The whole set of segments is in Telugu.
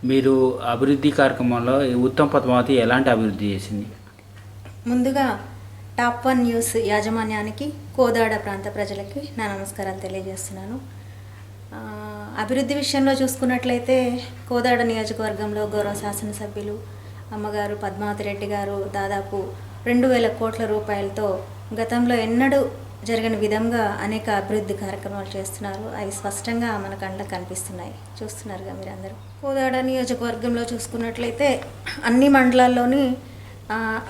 మీరు అభివృద్ధి కార్యక్రమంలో ఈ ఉత్తమ్ పద్మావతి ఎలాంటి అభివృద్ధి చేసింది? ముందుగా టాప్ 1 న్యూస్ యాజమాన్యానికి, కోదాడ ప్రాంత ప్రజలకి నా నమస్కారాలు తెలియజేస్తున్నాను. అభివృద్ధి విషయంలో చూసుకున్నట్లయితే కోదాడ నియోజకవర్గంలో గౌరవ శాసనసభ్యులు అమ్మగారు పద్మావతి రెడ్డి గారు దాదాపు 2,000 కోట్ల రూపాయలతో గతంలో ఎన్నడూ జరిగిన విధంగా అనేక అభివృద్ధి కార్యక్రమాలు చేస్తున్నారు. అవి స్పష్టంగా మన కళ్ళకు కనిపిస్తున్నాయి, చూస్తున్నారుగా మీరందరూ. కోదాడ నియోజకవర్గంలో చూసుకున్నట్లయితే అన్ని మండలాల్లోని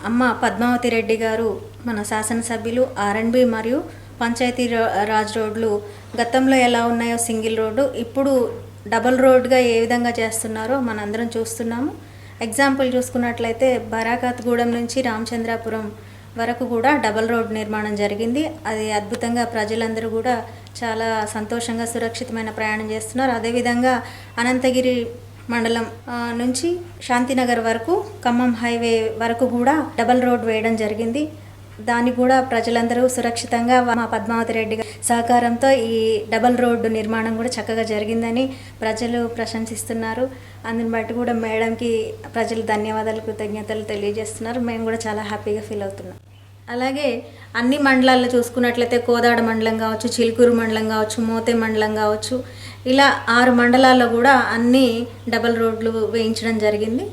అమ్మ పద్మావతి రెడ్డి గారు మన శాసనసభ్యులు R&B మరియు పంచాయతీ రాజ్ రోడ్లు గతంలో ఎలా ఉన్నాయో సింగిల్ రోడ్డు ఇప్పుడు డబల్ రోడ్గా ఏ విధంగా చేస్తున్నారో మనందరం చూస్తున్నాము. ఎగ్జాంపుల్ చూసుకున్నట్లయితే బరాకత్గూడెం నుంచి రామచంద్రాపురం వరకు కూడా డబల్ రోడ్ నిర్మాణం జరిగింది. అది అద్భుతంగా ప్రజలందరూ కూడా చాలా సంతోషంగా సురక్షితమైన ప్రయాణం చేస్తున్నారు. అదేవిధంగా అనంతగిరి మండలం నుంచి శాంతినగర్ వరకు ఖమ్మం హైవే వరకు కూడా డబల్ రోడ్ వేయడం జరిగింది. దాన్ని కూడా ప్రజలందరూ సురక్షితంగా మా పద్మావతి రెడ్డి సహకారంతో ఈ డబల్ రోడ్డు నిర్మాణం కూడా చక్కగా జరిగిందని ప్రజలు ప్రశంసిస్తున్నారు. అందుని బట్టి కూడా మేడంకి ప్రజలు ధన్యవాదాలు, కృతజ్ఞతలు తెలియజేస్తున్నారు. మేము కూడా చాలా హ్యాపీగా ఫీల్ అవుతున్నాం. అలాగే అన్ని మండలాల్లో చూసుకున్నట్లయితే కోదాడ మండలం కావచ్చు, చిలుకూరు మండలం కావచ్చు, మోతే మండలం కావచ్చు, ఇలా 6 మండలాల్లో కూడా అన్ని డబల్ రోడ్లు వేయించడం జరిగింది.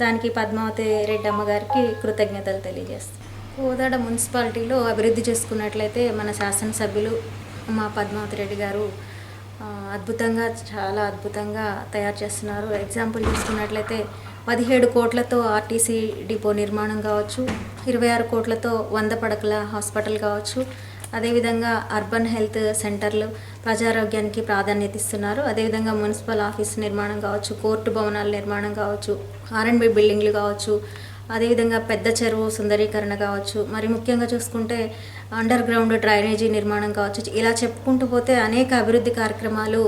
దానికి పద్మావతి రెడ్డి అమ్మగారికి కృతజ్ఞతలు తెలియజేస్తాం. కోదాడ మున్సిపాలిటీలో అభివృద్ధి చేసుకున్నట్లయితే మన శాసనసభ్యులు మా పద్మావతి రెడ్డి గారు చాలా అద్భుతంగా తయారు చేస్తున్నారు. ఎగ్జాంపుల్ చూసుకున్నట్లయితే 17 కోట్లతో ఆర్టీసీ డిపో నిర్మాణం కావచ్చు, 26 కోట్లతో 100 పడకల హాస్పిటల్ కావచ్చు, అదేవిధంగా అర్బన్ హెల్త్ సెంటర్లు ప్రజారోగ్యానికి ప్రాధాన్యత ఇస్తున్నారు. అదేవిధంగా మున్సిపల్ ఆఫీస్ నిర్మాణం కావచ్చు, కోర్టు భవనాల నిర్మాణం కావచ్చు, R&B బిల్డింగ్లు కావచ్చు, అదేవిధంగా పెద్ద చెరువు సుందరీకరణ కావచ్చు, మరి ముఖ్యంగా చూసుకుంటే అండర్ గ్రౌండ్ డ్రైనేజీ నిర్మాణం కావచ్చు. ఇలా చెప్పుకుంటూ పోతే అనేక అభివృద్ధి కార్యక్రమాలు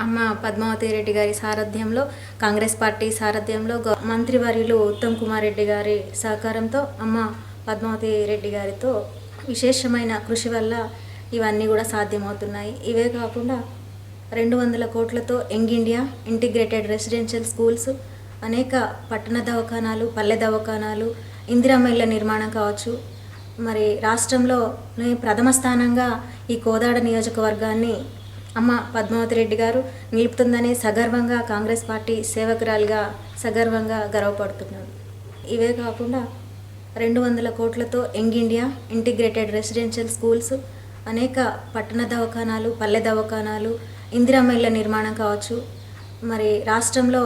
అమ్మ పద్మావతి రెడ్డి గారి సారథ్యంలో, కాంగ్రెస్ పార్టీ సారథ్యంలో మంత్రివర్యులు ఉత్తమ్ కుమార్ రెడ్డి గారి సహకారంతో, అమ్మ పద్మావతి రెడ్డి గారితో విశేషమైన కృషి వల్ల ఇవన్నీ కూడా సాధ్యమవుతున్నాయి. ఇవే కాకుండా 200 కోట్లతో young India integrated residential schools, అనేక పట్టణ దవాఖానాలు, పల్లె దవాఖానాలు, ఇందిరమ్మ ఇళ్ల నిర్మాణం కావచ్చు. మరి రాష్ట్రంలో ప్రథమ స్థానంగా ఈ కోదాడ నియోజకవర్గాన్ని అమ్మ పద్మావతి రెడ్డి గారు నిలుపుతుందని సగర్వంగా కాంగ్రెస్ పార్టీ సేవకురాలిగా సగర్వంగా గర్వపడుతున్నారు. ఇవే కాకుండా 200 కోట్లతో young India integrated residential schools, అనేక పట్టణ దవాఖానాలు, పల్లె దవాఖానాలు, ఇందిరమ్మ ఇళ్ల నిర్మాణం కావచ్చు. మరి రాష్ట్రంలో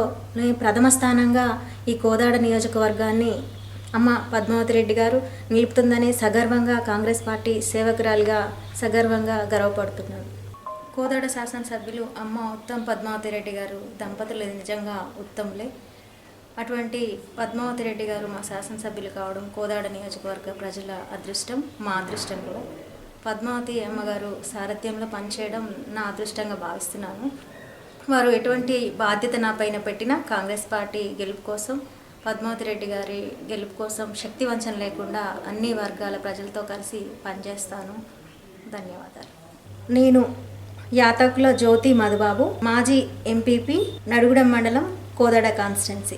ప్రథమ స్థానంగా ఈ కోదాడ నియోజకవర్గాన్ని అమ్మ పద్మావతి రెడ్డి గారు నిలుపుతుందని సగర్వంగా కాంగ్రెస్ పార్టీ సేవకురాలిగా సగర్వంగా గర్వపడుతున్నారు. కోదాడ శాసనసభ్యులు అమ్మ ఉత్తమ్ పద్మావతి రెడ్డి గారు దంపతులు నిజంగా ఉత్తములే. అటువంటి పద్మావతి రెడ్డి గారు మా శాసనసభ్యులు కావడం కోదాడ నియోజకవర్గ ప్రజల అదృష్టం, మా అదృష్టం కూడా. పద్మావతి అమ్మగారు సారథ్యంలో పనిచేయడం నా అదృష్టంగా భావిస్తున్నాను. వారు ఎటువంటి బాధ్యత నా పైన పెట్టినా కాంగ్రెస్ పార్టీ గెలుపు కోసం, పద్మావతి రెడ్డి గారి గెలుపు కోసం శక్తి వంచన లేకుండా అన్ని వర్గాల ప్రజలతో కలిసి పనిచేస్తాను. ధన్యవాదాలు. నేను యాతకుల జ్యోతి మధుబాబు, మాజీ ఎంపీపీ, నడుగుడం మండలం, కోదాడ కాన్స్టిట్యున్సీ.